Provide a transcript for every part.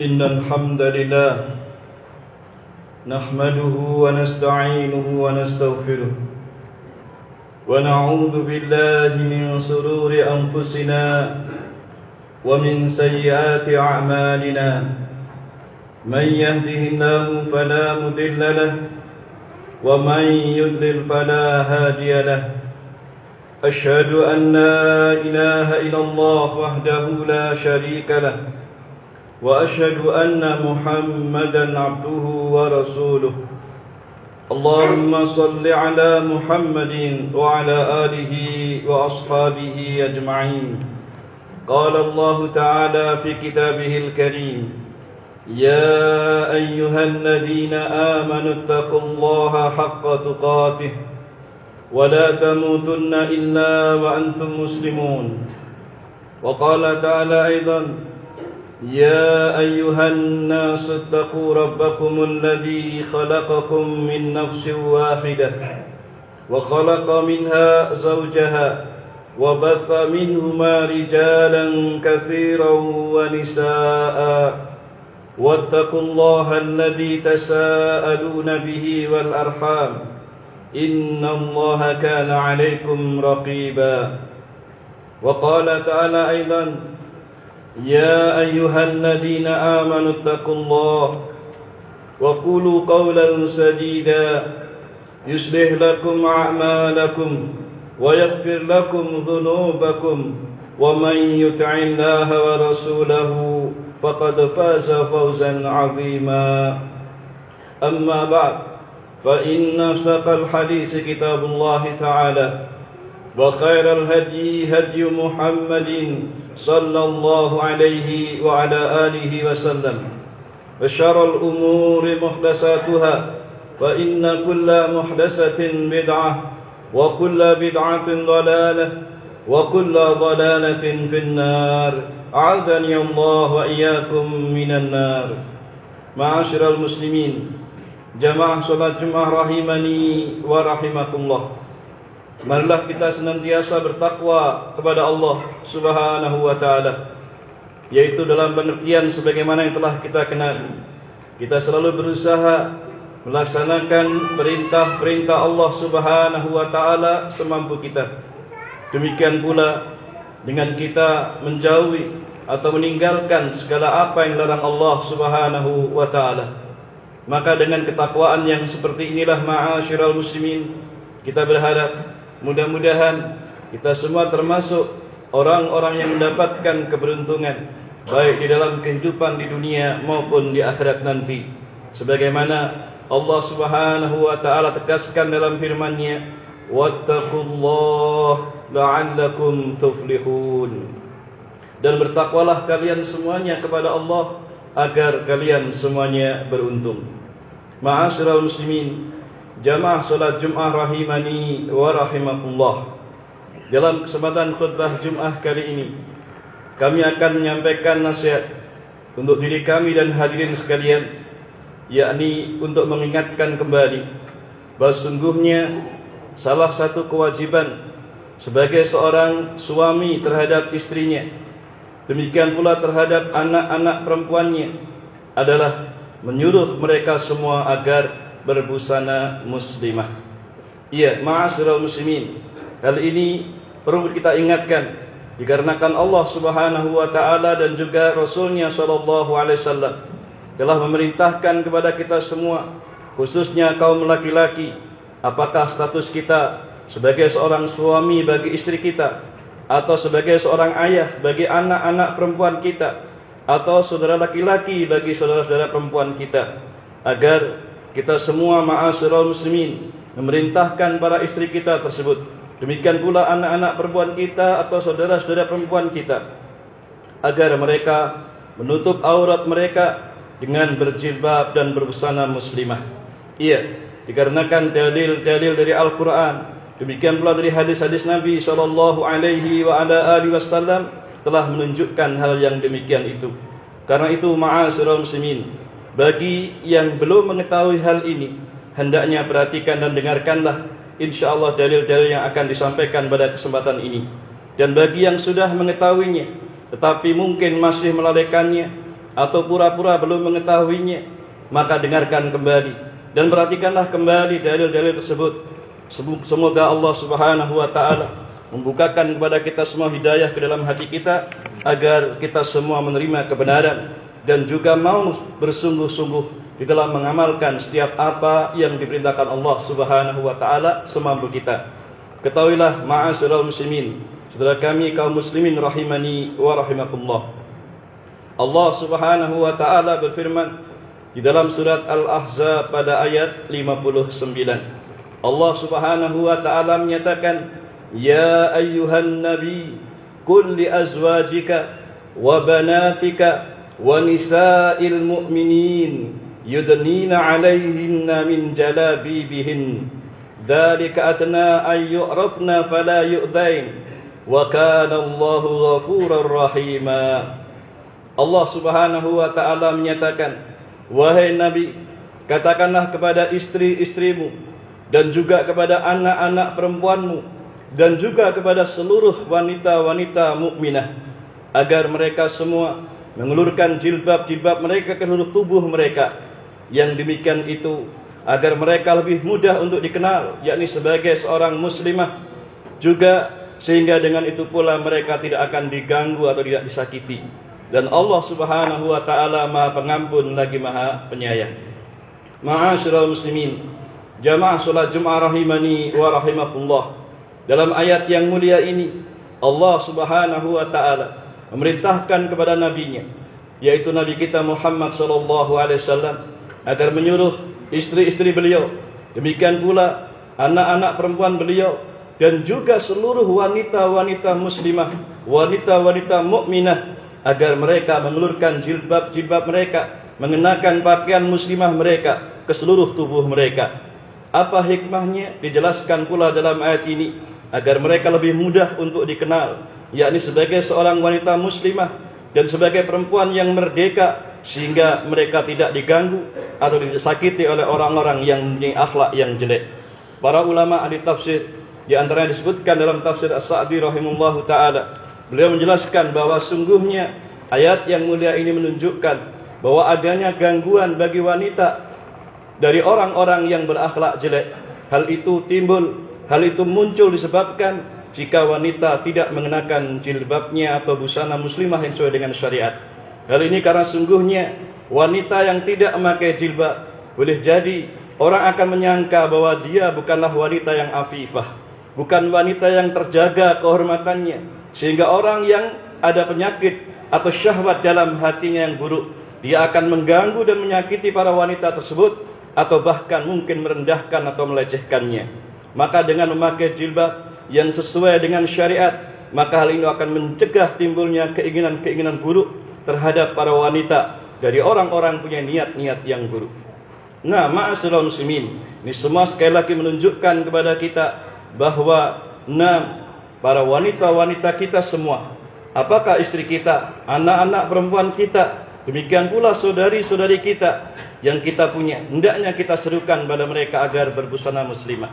إن الحمد لله نحمده ونستعينه ونستغفره ونعوذ بالله من شرور أنفسنا ومن سيئات أعمالنا من يهده الله فلا مضل له ومن يضلل فلا هادي له أشهد أن لا إله إلا الله وحده لا شريك له وأشهد أن محمدا عبده ورسوله اللهم صل على محمد وعلى آله وأصحابه أجمعين قال الله تعالى في كتابه الكريم يا أيها الذين آمنوا اتقوا الله حق تقاته ولا تموتن إلا وأنتم مسلمون وقال تعالى أيضا يا أيها الناس اتقوا ربكم الذي خلقكم من نفس واحدة وخلق منها زوجها وبث منهما رجالا كثيرا ونساء واتقوا الله الذي تساءلون به والأرحام إن الله كان عليكم رقيبا وقال تعالى أيضا يا أيها الذين آمنوا اتقوا الله وقولوا قولا سديدا يصلح لكم أعمالكم ويغفر لكم ذنوبكم ومن يطع الله ورسوله فقد فاز فوزا عظيما أما بعد فإن أصدق الحديث كتاب الله تعالى وخير الهدي هدي محمد صلى الله عليه وعلى آله وسلم وشر الأمور محدثاتها فإن كل محدثة بدعة وكل بدعة ضلالة وكل ضلالة في النار أعاذني الله وإياكم من النار. معاشر المسلمين jamaah salat Jumat rahimani wa rahimakumullah. Marilah kita senantiasa bertakwa kepada Allah Subhanahu wa taala, yaitu dalam pengertian sebagaimana yang telah kita kenal. Kita selalu berusaha melaksanakan perintah-perintah Allah Subhanahu wa taala semampu kita. Demikian pula dengan kita menjauhi atau meninggalkan segala apa yang dilarang Allah Subhanahu wa taala. Maka dengan ketakwaan yang seperti inilah ma'asyiral muslimin, kita berharap mudah-mudahan kita semua termasuk orang-orang yang mendapatkan keberuntungan baik di dalam kehidupan di dunia maupun di akhirat nanti, sebagaimana Allah Subhanahu wa taala tegaskan dalam firman-Nya, wattaqullaha la'allakum tuflihun. Dan bertakwalah kalian semuanya kepada Allah agar kalian semuanya beruntung. Ma'asyiral muslimin, jamaah salat Jumat rahimani wa rahimakumullah. Dalam kesempatan khutbah Jumat kali ini, kami akan menyampaikan nasihat untuk diri kami dan hadirin sekalian, yakni untuk mengingatkan kembali bahwa sungguhnya salah satu kewajiban sebagai seorang suami terhadap istrinya, demikian pula terhadap anak-anak perempuannya, adalah menyuruh mereka semua agar berbusana muslimah. Iya, ma'asyiral muslimin, hal ini perlu kita ingatkan dikarenakan Allah Subhanahu wa taala dan juga Rasulnya sallallahu alaihi wasallam telah memerintahkan kepada kita semua, khususnya kaum laki-laki, apakah status kita sebagai seorang suami bagi istri kita, atau sebagai seorang ayah bagi anak-anak perempuan kita, atau saudara laki-laki bagi saudara-saudara perempuan kita, agar kita semua ma'asyiral muslimin memerintahkan para istri kita tersebut, demikian pula anak-anak perempuan kita atau saudara-saudara perempuan kita, agar mereka menutup aurat mereka dengan berjilbab dan berbusana muslimah. Iya, dikarenakan dalil-dalil dari Al-Quran, demikian pula dari hadis-hadis Nabi sallallahu alaihi wa ala alihi wasallam telah menunjukkan hal yang demikian itu. Karena itu ma'asyiral muslimin, bagi yang belum mengetahui hal ini, hendaknya perhatikan dan dengarkanlah insyaallah dalil-dalil yang akan disampaikan pada kesempatan ini. Dan bagi yang sudah mengetahuinya tetapi mungkin masih melalaikannya, atau pura-pura belum mengetahuinya, maka dengarkan kembali dan perhatikanlah kembali dalil-dalil tersebut. Semoga Allah Subhanahu wa taala membukakan kepada kita semua hidayah ke dalam hati kita, agar kita semua menerima kebenaran dan juga mau bersungguh-sungguh di dalam mengamalkan setiap apa yang diperintahkan Allah Subhanahu wa taala semampu kita. Ketahuilah ma'asyiral muslimin, saudara kami kaum muslimin rahimani wa rahimakumullah, Allah Subhanahu wa taala berfirman di dalam surat Al-Ahzab pada ayat 59. Allah Subhanahu wa taala menyatakan, "Ya ayyuhan nabi, qul li azwajika wa banatika wa nisa'il mu'minin yudnina 'alaihinna min jalabibihin. Dzalika adna ay yu'rafna fala yu'dzain wa kana Allahu ghafurar rahima." Allah Subhanahu wa taala menyatakan, "Wahai Nabi, katakanlah kepada istri-istrimu dan juga kepada anak-anak perempuanmu dan juga kepada seluruh wanita-wanita mukminah, agar mereka semua mengulurkan jilbab-jilbab mereka ke seluruh tubuh mereka. Yang demikian itu agar mereka lebih mudah untuk dikenal, yakni sebagai seorang muslimah, juga sehingga dengan itu pula mereka tidak akan diganggu atau tidak disakiti. Dan Allah Subhanahu wa taala Maha Pengampun lagi Maha Penyayang." Ma'asyiral muslimin, jamaah salat Jumat rahimani wa rahimakumullah, dalam ayat yang mulia ini Allah Subhanahu wa taala memerintahkan kepada nabinya, yaitu Nabi kita Muhammad sallallahu alaihi wasallam, agar menyuruh istri-istri beliau, demikian pula anak-anak perempuan beliau, dan juga seluruh wanita-wanita muslimah, wanita-wanita mukminah, agar mereka mengulurkan jilbab-jilbab mereka, mengenakan pakaian muslimah mereka ke seluruh tubuh mereka. Apa hikmahnya? Dijelaskan pula dalam ayat ini, agar mereka lebih mudah untuk dikenal, yakni sebagai seorang wanita muslimah dan sebagai perempuan yang merdeka, sehingga mereka tidak diganggu atau disakiti oleh orang-orang yang mempunyai akhlak yang jelek. Para ulama ahli tafsir, di antaranya disebutkan dalam tafsir As-Sa'di rahimahullahu taala, beliau menjelaskan bahwa sungguhnya ayat yang mulia ini menunjukkan bahwa adanya gangguan bagi wanita dari orang-orang yang berakhlak jelek. Hal itu muncul disebabkan jika wanita tidak mengenakan jilbabnya atau busana muslimah yang sesuai dengan syariat. Hal ini karena sungguhnya wanita yang tidak memakai jilbab, boleh jadi orang akan menyangka bahwa dia bukanlah wanita yang afifah, bukan wanita yang terjaga kehormatannya, sehingga orang yang ada penyakit atau syahwat dalam hatinya yang buruk, dia akan mengganggu dan menyakiti para wanita tersebut, atau bahkan mungkin merendahkan atau melecehkannya. Maka dengan memakai jilbab yang sesuai dengan syariat, maka hal ini akan mencegah timbulnya keinginan-keinginan buruk terhadap para wanita dari orang-orang punya niat-niat yang buruk. Nah, ma'asyiral muslimin, ini semua sekali lagi menunjukkan kepada kita bahwa para wanita-wanita kita semua, apakah istri kita, anak-anak perempuan kita, demikian pula saudari-saudari kita yang kita punya, hendaknya kita serukan pada mereka agar berbusana muslimah.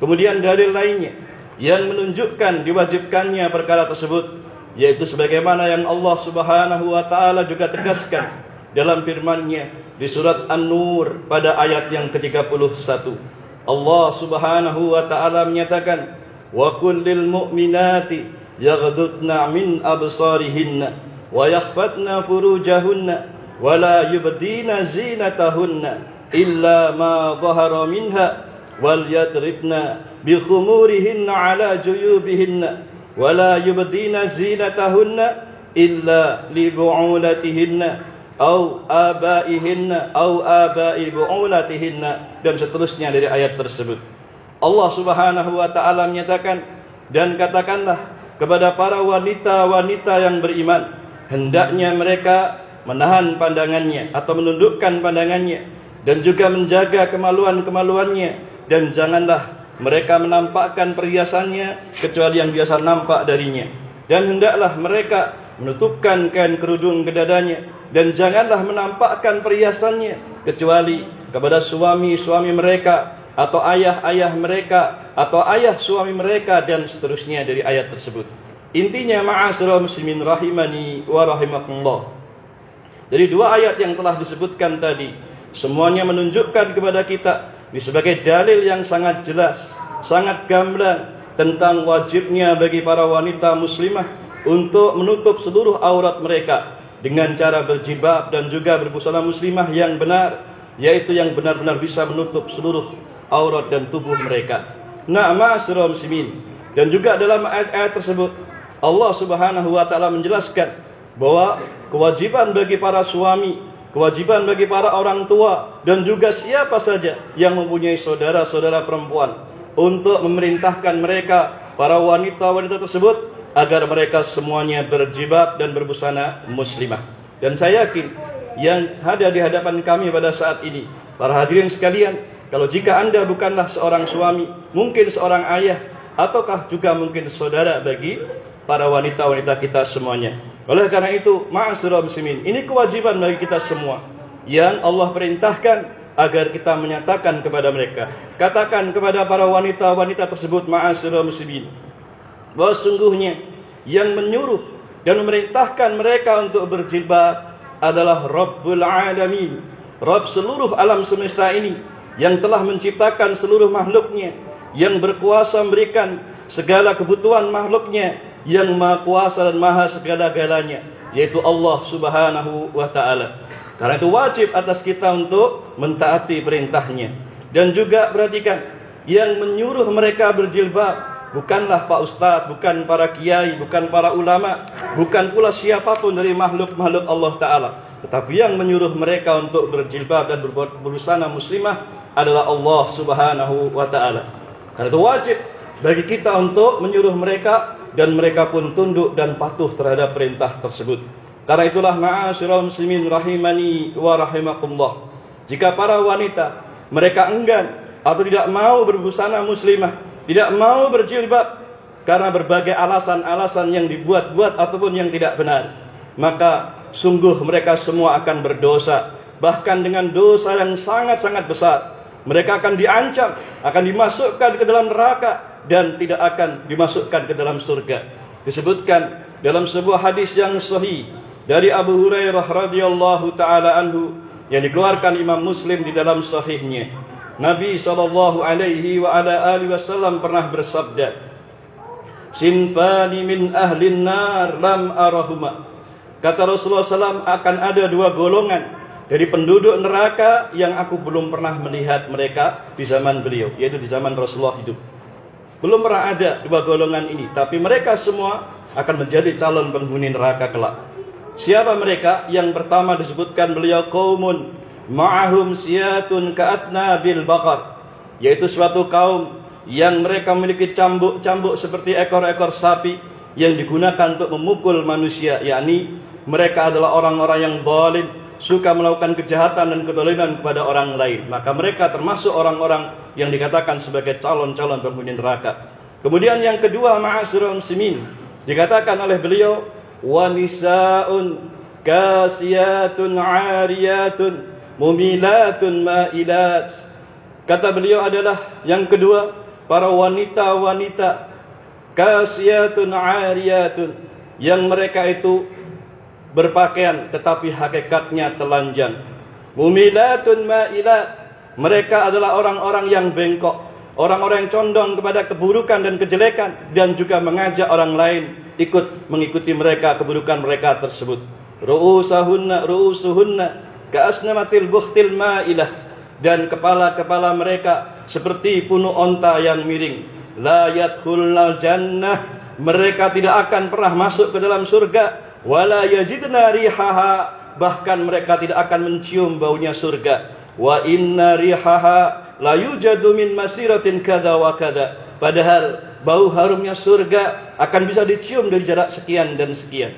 Kemudian dalil lainnya yang menunjukkan diwajibkannya perkara tersebut, yaitu sebagaimana yang Allah Subhanahu wa taala juga tegaskan dalam firman-Nya di surat An-Nur pada ayat yang ke-31. Allah Subhanahu wa taala menyatakan, "Wa kullil mu'minati yaghdudna min absarihinna wa yakhfatna furujahunna wa la yubdina zinatahunna illa ma dhahara minha wal yadribna bi khumurihinna ala juyubihinna wa la yubdina zinatahunna illa li bu'ulatihinna au abaihinna au abai bu'ulatihinna," dan seterusnya dari ayat tersebut. Allah Subhanahu wa taala menyatakan, "Dan katakanlah kepada para wanita-wanita yang beriman, hendaknya mereka menahan pandangannya atau menundukkan pandangannya dan juga menjaga kemaluan-kemaluannya, dan janganlah mereka menampakkan perhiasannya kecuali yang biasa nampak darinya, dan hendaklah mereka menutupkan kain kerudung ke dadanya, dan janganlah menampakkan perhiasannya kecuali kepada suami-suami mereka atau ayah-ayah mereka atau ayah suami mereka," dan seterusnya dari ayat tersebut. Intinya, ma'asyiral muslimin rahimani wa rahimakumullah, Dari dua ayat yang telah disebutkan tadi, semuanya menunjukkan kepada kita sebagai dalil yang sangat jelas, sangat gamblang tentang wajibnya bagi para wanita muslimah untuk menutup seluruh aurat mereka dengan cara berjilbab dan juga berbusana muslimah yang benar, yaitu yang benar-benar bisa menutup seluruh aurat dan tubuh mereka. Nah, ma'asyiral muslimin, dan juga dalam ayat-ayat tersebut Allah Subhanahu wa taala menjelaskan bahwa kewajiban bagi para suami, kewajiban bagi para orang tua dan juga siapa saja yang mempunyai saudara-saudara perempuan untuk memerintahkan mereka, para wanita-wanita tersebut, agar mereka semuanya berjilbab dan berbusana muslimah. Dan saya yakin yang ada di hadapan kami pada saat ini, para hadirin sekalian, kalau jika Anda bukanlah seorang suami, mungkin seorang ayah, ataukah juga mungkin saudara bagi para wanita-wanita kita semuanya. Oleh karena itu, ma'asyiral muslimin, ini kewajiban bagi kita semua yang Allah perintahkan agar kita menyatakan kepada mereka. Katakan kepada para wanita-wanita tersebut, ma'asyiral muslimin, bahwa sungguhnya yang menyuruh dan memerintahkan mereka untuk berjilbab adalah Rabbul Alamin, Rabb seluruh alam semesta ini, yang telah menciptakan seluruh makhluknya, yang berkuasa memberikan segala kebutuhan makhluknya, yang maha kuasa dan maha segala-galanya, yaitu Allah Subhanahu wa ta'ala. Karena itu wajib atas kita untuk mentaati perintahnya. Dan juga perhatikan, yang menyuruh mereka berjilbab bukanlah Pak Ustadz, bukan para kiai, bukan para ulama, bukan pula siapapun dari makhluk-makhluk Allah Ta'ala, tetapi yang menyuruh mereka untuk berjilbab dan berbusana muslimah adalah Allah Subhanahu wa ta'ala. Karena itu wajib bagi kita untuk menyuruh mereka, dan mereka pun tunduk dan patuh terhadap perintah tersebut. Karena itulah ma'asyiral muslimin rahimani wa rahimakumullah, jika para wanita mereka enggan atau tidak mau berbusana muslimah, tidak mau berjilbab karena berbagai alasan-alasan yang dibuat-buat ataupun yang tidak benar, maka sungguh mereka semua akan berdosa, bahkan dengan dosa yang sangat-sangat besar. Mereka akan diancam, akan dimasukkan ke dalam neraka, dan tidak akan dimasukkan ke dalam surga. Disebutkan dalam sebuah hadis yang sahih dari Abu Hurairah radhiyallahu taala anhu yang dikeluarkan Imam Muslim di dalam sahihnya, Nabi sallallahu alaihi wa ala alihi wasallam pernah bersabda, "Sinfani min ahlin nar lam arahuma." Kata Rasulullah SAW, akan ada dua golongan dari penduduk neraka yang aku belum pernah melihat mereka di zaman beliau, yaitu di zaman Rasulullah hidup. Belum pernah ada dua golongan ini, tapi mereka semua akan menjadi calon penghuni neraka kelak. Siapa mereka? Yang pertama disebutkan beliau, qaumun ma'ahum siyatun ka'atna bil baqar, yaitu suatu kaum yang mereka memiliki cambuk-cambuk seperti ekor-ekor sapi yang digunakan untuk memukul manusia, yakni mereka adalah orang-orang yang zalim, suka melakukan kejahatan dan kezaliman kepada orang lain. Maka mereka termasuk orang-orang yang dikatakan sebagai calon-calon penghuni neraka. Kemudian yang kedua, ma'asyiral muslimin, dikatakan oleh beliau, wa nisaun kasiyatun 'ariyatun mumilatun ma'ilat. Kata beliau adalah yang kedua, para wanita-wanita kasiyatun 'ariyatun, yang mereka itu berpakaian tetapi hakikatnya telanjang. Mumilatun ma'ilat, mereka adalah orang-orang yang bengkok, orang-orang yang condong kepada keburukan dan kejelekan, dan juga mengajak orang lain ikut mengikuti mereka, keburukan mereka tersebut. Ru'usuhunna ka'asnamatil bukhtil ma'ilah, dan kepala-kepala mereka seperti punuh onta yang miring. La yadkhulnal jannah, mereka tidak akan pernah masuk ke dalam surga. Wala yajidna rihaha, bahkan mereka tidak akan mencium baunya surga. Wa inna rihaha la yujadu min masiratin kada wa kada, padahal bau harumnya surga akan bisa dicium dari jarak sekian dan sekian.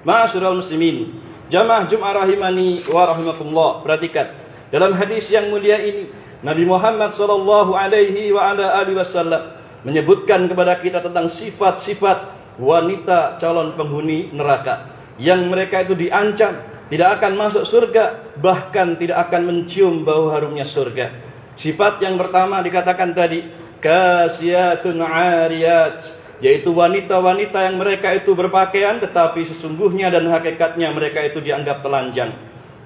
Ma'asyiral muslimin, jamaah Jumat rahimani wa rahimakumullah, perhatikan dalam hadis yang mulia ini Nabi Muhammad sallallahu alaihi wa ala alihi wasallam menyebutkan kepada kita tentang sifat-sifat wanita calon penghuni neraka, yang mereka itu diancam tidak akan masuk surga, bahkan tidak akan mencium bau harumnya surga. Sifat yang pertama dikatakan tadi, kasiyatun 'ariyat, yaitu wanita-wanita yang mereka itu berpakaian tetapi sesungguhnya dan hakikatnya mereka itu dianggap telanjang.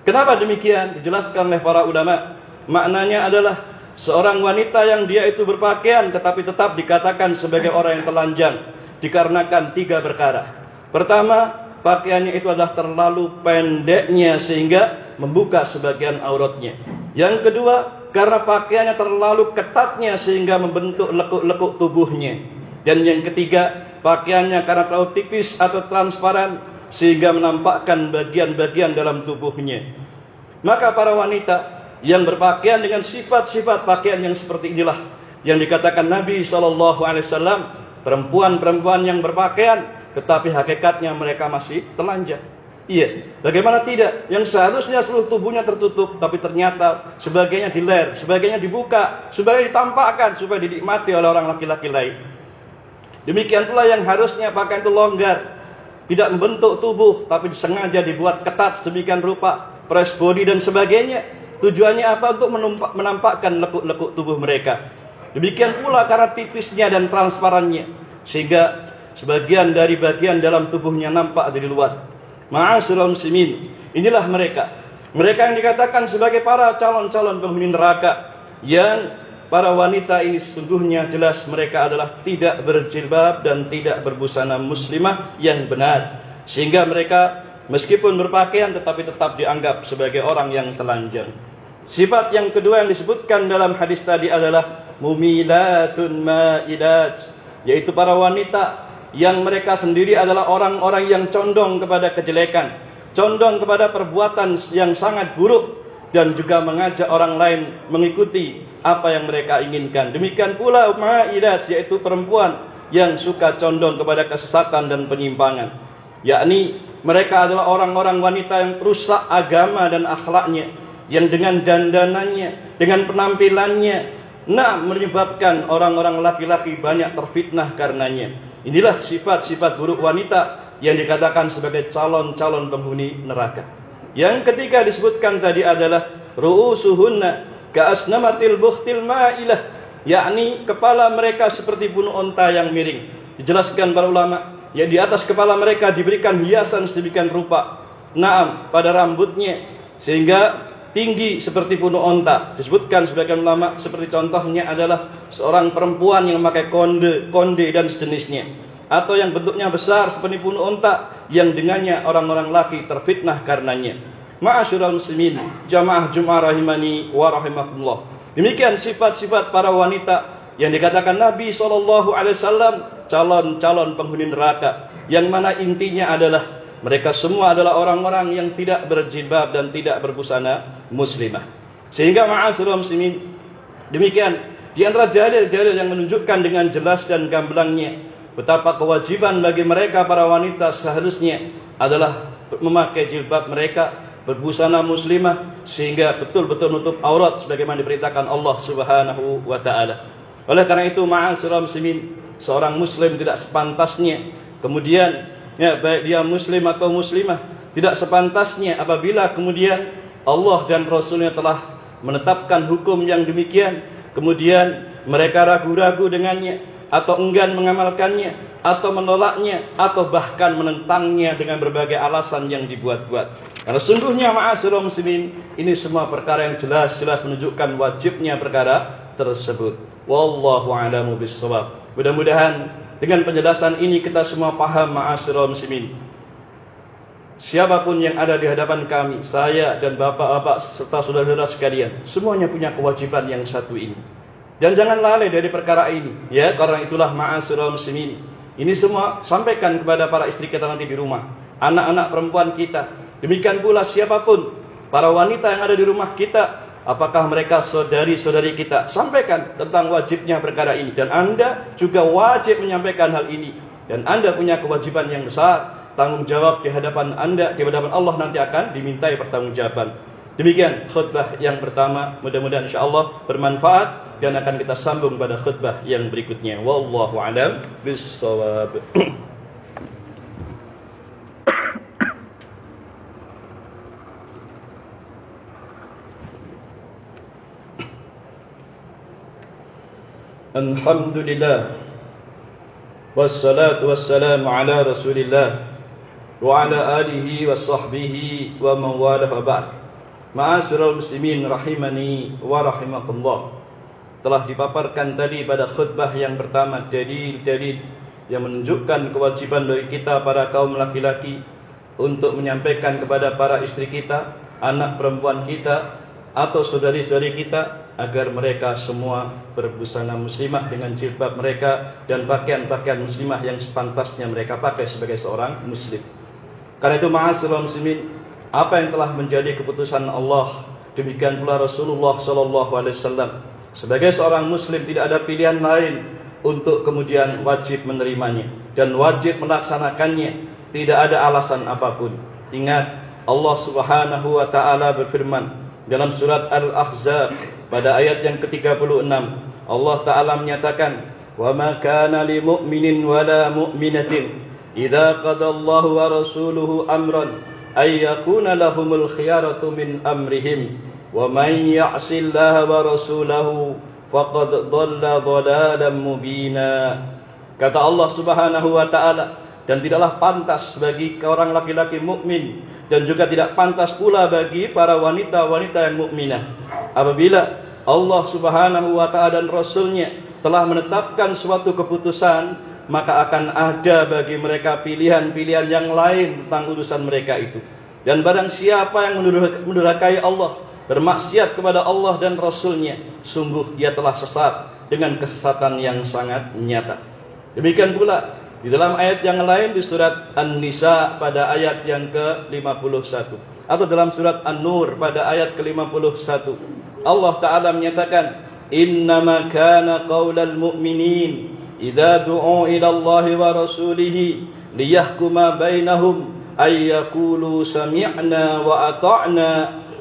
Kenapa demikian? Dijelaskan oleh para ulama. Maknanya adalah seorang wanita yang dia itu berpakaian tetapi tetap dikatakan sebagai orang yang telanjang dikarenakan 3 perkara. Pertama, pakaiannya itu adalah terlalu pendeknya sehingga membuka sebagian auratnya. Yang kedua, karena pakaiannya terlalu ketatnya sehingga membentuk lekuk-lekuk tubuhnya. Dan yang ketiga, pakaiannya karena terlalu tipis atau transparan sehingga menampakkan bagian-bagian dalam tubuhnya. Maka para wanita yang berpakaian dengan sifat-sifat pakaian yang seperti inilah yang dikatakan Nabi SAW, perempuan-perempuan yang berpakaian tetapi hakikatnya mereka masih telanjang. Iya, bagaimana tidak? Yang seharusnya seluruh tubuhnya tertutup, tapi ternyata sebagainya diler, sebagainya dibuka, sebagainya ditampakkan supaya dinikmati oleh orang laki-laki lain. Demikian pula yang harusnya pakaian itu longgar, tidak membentuk tubuh, tapi sengaja dibuat ketat sedemikian rupa, press body dan sebagainya. Tujuannya apa? Untuk menampakkan lekuk-lekuk tubuh mereka. Demikian pula karena tipisnya dan transparannya, sehingga sebagian dari bagian dalam tubuhnya nampak dari luar. Ma'asyiral muslimin, inilah mereka. Mereka yang dikatakan sebagai para calon-calon penghuni neraka, yang para wanita ini sesungguhnya jelas mereka adalah tidak berjilbab dan tidak berbusana muslimah yang benar. Sehingga mereka meskipun berpakaian tetapi tetap dianggap sebagai orang yang telanjang. Sifat yang kedua yang disebutkan dalam hadis tadi adalah mumilatun ma'idat, yaitu para wanita yang mereka sendiri adalah orang-orang yang condong kepada kejelekan, condong kepada perbuatan yang sangat buruk, dan juga mengajak orang lain mengikuti apa yang mereka inginkan. Demikian pula ma'idat, yaitu perempuan yang suka condong kepada kesesatan dan penyimpangan, yakni mereka adalah orang-orang wanita yang rusak agama dan akhlaknya, yang dengan dandanannya, dengan penampilannya, menyebabkan orang-orang laki-laki banyak terfitnah karenanya. Inilah sifat-sifat buruk wanita yang dikatakan sebagai calon-calon penghuni neraka. Yang ketiga disebutkan tadi adalah ru'usuhunna ka'asnamatil bukhtil ma'ilah, yakni kepala mereka seperti bunuh unta yang miring. Dijelaskan para ulama, ya di atas kepala mereka diberikan hiasan sedemikian rupa, pada rambutnya sehingga tinggi seperti bunuh unta. Disebutkan sebagian ulama seperti contohnya adalah seorang perempuan yang memakai konde dan sejenisnya, atau yang bentuknya besar seperti bunuh unta yang dengannya orang-orang laki terfitnah karenanya. Ma'asyiral muslimin, jamaah Jumat rahimani wa rahimakumullah. Demikian sifat-sifat para wanita yang dikatakan Nabi SAW calon-calon penghuni neraka, yang mana intinya adalah mereka semua adalah orang-orang yang tidak berjilbab dan tidak berbusana muslimah. Sehingga ma'asyiral muslimin, demikian di antara dalil-dalil yang menunjukkan dengan jelas dan gamblangnya betapa kewajiban bagi mereka para wanita seharusnya adalah memakai jilbab mereka, berbusana muslimah, sehingga betul-betul menutup aurat sebagaimana diperintahkan Allah Subhanahu wa taala. Oleh karena itu ma'asyiral muslimin, seorang muslim tidak sepantasnya kemudian, ya baik dia muslim atau muslimah, tidak sepantasnya apabila kemudian Allah dan Rasulnya telah menetapkan hukum yang demikian, kemudian mereka ragu-ragu dengannya, atau enggan mengamalkannya, atau menolaknya, atau bahkan menentangnya dengan berbagai alasan yang dibuat-buat. Karena sungguhnya ma'asyiral muslimin, ini semua perkara yang jelas-jelas menunjukkan wajibnya perkara tersebut. Wallahu a'lamu bissawab. Mudah-mudahan dengan penjelasan ini kita semua paham ma'asyiral muslimin. Siapapun yang ada di hadapan kami, saya dan bapak-bapak serta saudara-saudara sekalian, semuanya punya kewajiban yang satu ini. Dan jangan lalai dari perkara ini, ya. Karena itulah ma'asyiral muslimin, ini semua sampaikan kepada para istri kita nanti di rumah, anak-anak perempuan kita. Demikian pula siapapun para wanita yang ada di rumah kita, apakah mereka saudari-saudari kita, sampaikan tentang wajibnya perkara ini. Dan Anda juga wajib menyampaikan hal ini. Dan Anda punya kewajiban yang besar, tanggung jawab di hadapan Anda, di hadapan Allah nanti akan dimintai pertanggungjawaban. Demikian khutbah yang pertama, mudah-mudahan insyaallah bermanfaat dan akan kita sambung pada khutbah yang berikutnya. Wallahu a'lam bissawab. Alhamdulillah wassalatu wassalamu ala Rasulillah wa ala alihi wa sahbihi wa man walah wa ba'd. Ma'asyiral muslimin rahimani wa rahimakumullah. Telah dipaparkan tadi pada khutbah yang pertama dalil-dalil yang menunjukkan kewajiban bagi kita para kaum laki-laki untuk menyampaikan kepada para istri kita, anak perempuan kita, atau saudari-saudari kita, agar mereka semua berbusana muslimah dengan jilbab mereka dan pakaian-pakaian muslimah yang sepantasnya mereka pakai sebagai seorang muslim. Karena itu ma'asyiral muslimin, apa yang telah menjadi keputusan Allah, demikian pula Rasulullah SAW. Sebagai seorang muslim tidak ada pilihan lain untuk kemudian wajib menerimanya dan wajib melaksanakannya. Tidak ada alasan apapun. Ingat, Allah Subhanahu wa taala berfirman dalam surat Al-Ahzab pada ayat yang ke-36. Allah taala menyatakan, "Wa ma kana lil mu'minin wa la mu'minatin idza qadallahu wa rasuluhu amran ay yakuna lahumul khiyaratu min amrihim wa man ya'sillaha wa rasulahu faqad dhalla dhalalan mubina." Kata Allah Subhanahu wa taala, dan tidaklah pantas bagi orang laki-laki mukmin dan juga tidak pantas pula bagi para wanita-wanita yang mukminah apabila Allah Subhanahu wa taala dan Rasulnya telah menetapkan suatu keputusan, maka akan ada bagi mereka pilihan-pilihan yang lain tentang urusan mereka itu. Dan barang siapa yang mendurhakai Allah, bermaksiat kepada Allah dan Rasulnya, sungguh ia telah sesat dengan kesesatan yang sangat nyata. Demikian pula di dalam ayat yang lain di surat An-Nisa pada ayat yang ke-51 atau dalam surat An-Nur pada ayat ke-51, Allah Ta'ala menyatakan, "Innama kana qaulal mu'minin idza du'u ila Allah wa rasulihi liyahkuma bainahum ay yaqulu sami'na wa ata'na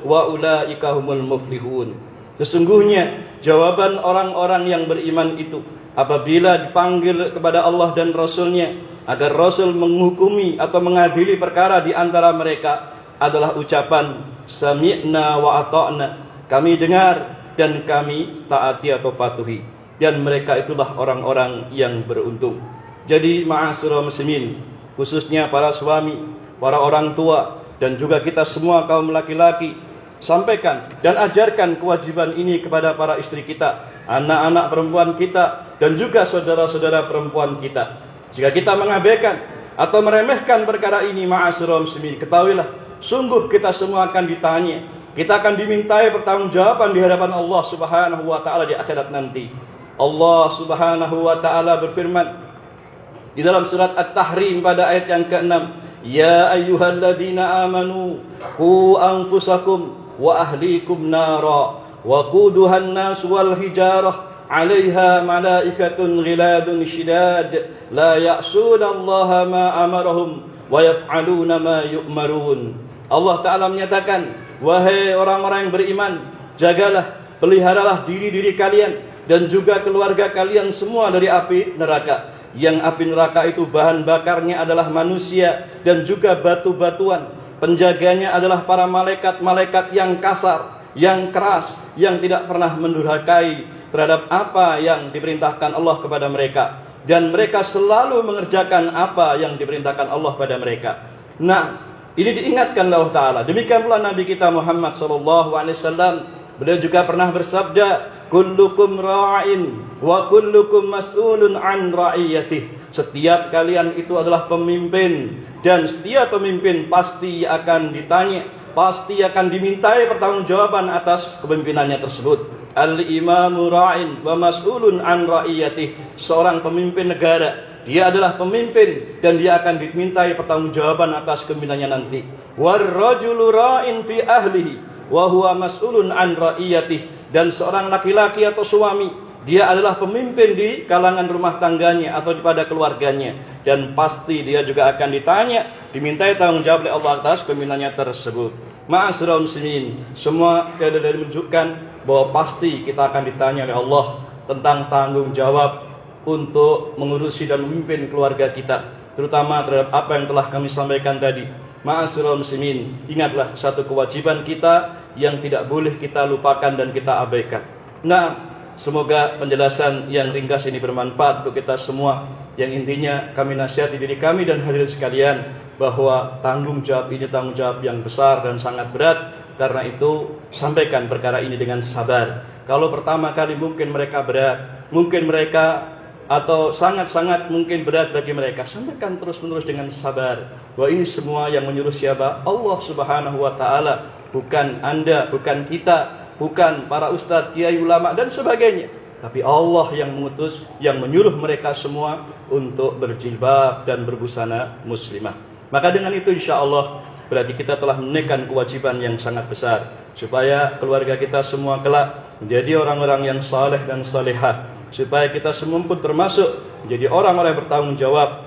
wa ulaika humul muflihun." Sesungguhnya jawaban orang-orang yang beriman itu apabila dipanggil kepada Allah dan Rasulnya agar Rasul menghukumi atau mengadili perkara di antara mereka adalah ucapan sami'na wa ata'na, kami dengar dan kami taati atau patuhi. Dan mereka itulah orang-orang yang beruntung. Jadi ma'asyiral muslimin, khususnya para suami, para orang tua, dan juga kita semua kaum laki-laki, sampaikan dan ajarkan kewajiban ini kepada para istri kita, anak-anak perempuan kita, dan juga saudara-saudara perempuan kita. Jika kita mengabaikan atau meremehkan perkara ini, ma'asyiral muslimin, ketahuilah sungguh kita semua akan ditanya. Kita akan dimintai pertanggungjawaban di hadapan Allah Subhanahu wa taala di akhirat nanti. Allah Subhanahu wa taala berfirman di dalam surat At-Tahrim pada ayat yang ke-6, "Ya ayyuhalladzina amanu qu anfusakum wa ahlikum nara wa quduhan nas wal hijarah 'alaiha malaikatun ghiladun shidad la ya'sunallaha ma amarahum wa yaf'aluna ma yu'marun." Allah Ta'ala menyatakan, wahai orang-orang yang beriman, jagalah, peliharalah diri-diri kalian dan juga keluarga kalian semua dari api neraka. Yang api neraka itu bahan bakarnya adalah manusia dan juga batu-batuan. Penjaganya adalah para malaikat-malaikat yang kasar, yang keras, yang tidak pernah mendurhakai terhadap apa yang diperintahkan Allah kepada mereka. Dan mereka selalu mengerjakan apa yang diperintahkan Allah pada mereka. Nah, ini diingatkan Allah Ta'ala. Demikian pula Nabi kita Muhammad SAW. Beliau juga pernah bersabda, "Kullukum ra'in wa kullukum mas'ulun an ra'iyatih." Setiap kalian itu adalah pemimpin, dan setiap pemimpin pasti akan ditanya, pasti akan dimintai pertanggungjawaban atas kepemimpinannya tersebut. Al-imamu ra'in wa mas'ulun an ra'iyatih. Seorang pemimpin negara, dia adalah pemimpin dan dia akan dimintai pertanggungjawaban atas kepemimpinannya nanti. War-rajulu ra'in fi ahlihi wa huwa mas'ulun an ra'iyatih. Dan seorang laki-laki atau suami, dia adalah pemimpin di kalangan rumah tangganya atau pada keluarganya, dan pasti dia juga akan ditanya, dimintai tanggung jawab oleh Allah atas kepemimpinannya tersebut. Ma'asyiral muslimin, semua dalil menunjukkan bahwa pasti kita akan ditanya oleh Allah tentang tanggung jawab untuk mengurusi dan memimpin keluarga kita, terutama terhadap apa yang telah kami sampaikan tadi. Ma'asyiral muslimin, ingatlah satu kewajiban kita yang tidak boleh kita lupakan dan kita abaikan. Nah, Semoga penjelasan yang ringkas ini bermanfaat untuk kita semua. Yang intinya kami nasihati diri kami dan hadirin sekalian bahwa tanggung jawab ini tanggung jawab yang besar dan sangat berat. Karena itu sampaikan perkara ini dengan sabar. Kalau pertama kali mungkin mereka berat, mungkin mereka atau sangat-sangat mungkin berat bagi mereka, sampaikan terus-menerus dengan sabar. Bahwa ini semua yang menyuruh siapa? Allah Subhanahu wa taala, bukan Anda, bukan kita, bukan para ustadz, kiai, ulama dan sebagainya. Tapi Allah yang mengutus, yang menyuruh mereka semua untuk berjilbab dan berbusana muslimah. Maka dengan itu insyaallah berarti kita telah menaikkan kewajiban yang sangat besar supaya keluarga kita semua kelak menjadi orang-orang yang saleh dan salehah, supaya kita semua pun termasuk menjadi orang-orang yang bertanggung jawab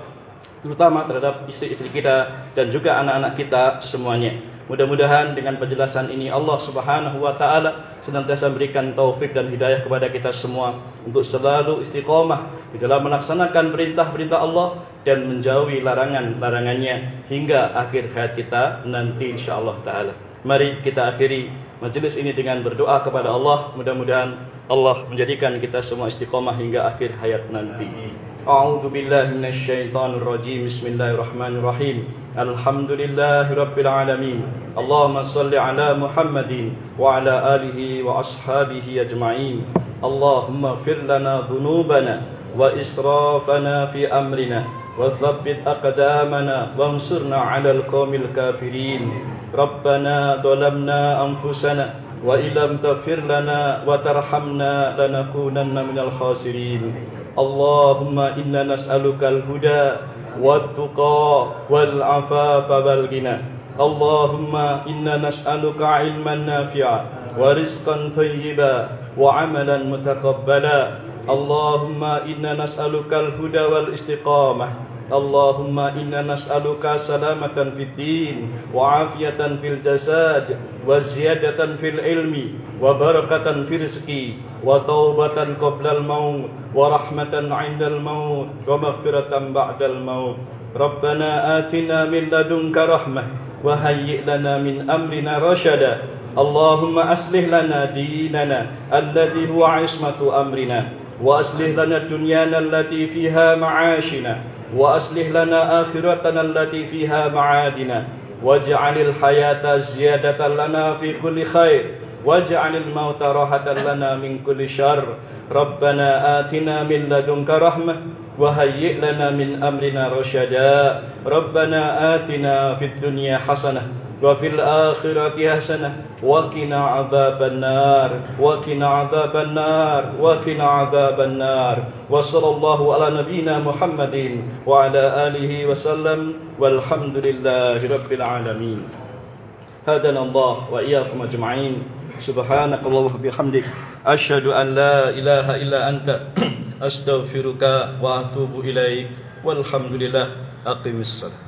terutama terhadap istri-istri kita dan juga anak-anak kita semuanya. Mudah-mudahan dengan penjelasan ini Allah Subhanahu wa taala senantiasa memberikan taufik dan hidayah kepada kita semua untuk selalu istiqomah di dalam melaksanakan perintah-perintah Allah dan menjauhi larangan-larangannya hingga akhir hayat kita nanti insyaallah taala. Mari kita akhiri majelis ini dengan berdoa kepada Allah. Mudah-mudahan Allah menjadikan kita semua istiqomah hingga akhir hayat nanti. A'udzu billahi minasyaitonir rajim. Bismillahirrahmanirrahim. Alhamdulillahi rabbil alamin. Allahumma shalli ala Muhammadin wa ala alihi wa ashabihi ajma'in. Allahumma ighfir lana dhunubana wa israfana fi amrina wa thabbit aqdamana wansurna 'alal qaumil kafirin. Rabbana dhalamna anfusana wa illam taghfir lana wa tarhamna lanakunanna minal khasirin. Allahumma inna nas'alukal huda wat tuqa wal afafa wal ghina. Allahumma inna nas'aluka ilman nafi'a wa rizqan thayyiba wa amalan mutaqabbala. Allahumma inna nas'alukal huda wal istiqamah. Allahumma inna nas'aluka salamatan fid din wa afiyatan fil jasad wa ziyadatan fil ilmi wa barakatan fil rizqi wa taubatan qoblal maut wa rahmatan 'indal maut wa maghfiratan ba'dal maut. Rabbana atina min ladunka rahmah wa hayyi' lana min amrina rasyada. Allahumma aslih lana dinana alladhi huwa 'ismatu amrina wa aslih lana dunyana allati fiha ma'ashina wa aslih lana akhiratana allati fiha ma'adina waj'alil hayata ziyadatan lana fi kulli khair waj'alil mauta rahatan lana min kulli syarr. Rabbana atina min ladunka rahmah wa hayyi' lana min amrina rasyada. Rabbana atina fid dunya hasanah wa fil akhirati hasanah wa qina adzaban nar wa qina adzaban nar wa qina adzaban nar. Wa sallallahu ala nabiyyina Muhammadin wa ala alihi wa sallam walhamdulillahi rabbil alamin. Hadana Allah wa iyyakum ajma'in. Subhanakallahumma wa bihamdik asyhadu an la ilaha illa anta astaghfiruka wa atubu ilaik. Walhamdulillah. Aqimissalam.